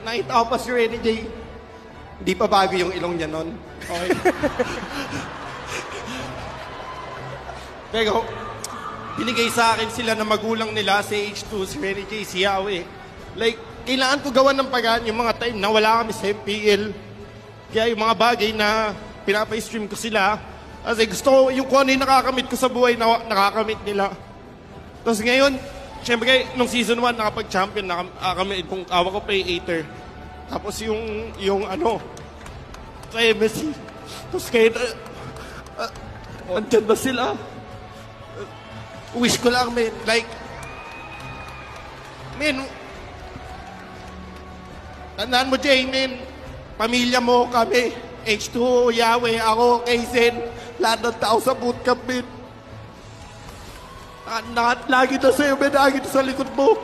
nakita ko pa si Renny J. Hindi pa bago yung ilong niya nun. Okay. Pero, binigay sa akin sila na magulang nila si H2, si Renny J, si Yahweh. Like, kailangan ko gawan ng pagaan yung mga time na wala kami sa MPL. Kaya yung mga bagay na pinapa-stream ko sila, kasi gusto ko yung kung ano yung nakakamit ko sa buhay na nakakamit nila. Tapos ngayon, siyempre, nung season 1, nakapag-champion na kami, kung awa ko play-8er. Tapos yung ano, sa MSC. Tapos ngayon, andyan na sila. Wish ko lang, man. Like, man, tandaan mo, Jay, man, pamilya mo kami. H2, Yahweh, ako, Kaysen, lahat ng tao sa bootcamp, man. Lagi na sa'yo, man, lagi na sa likod mo.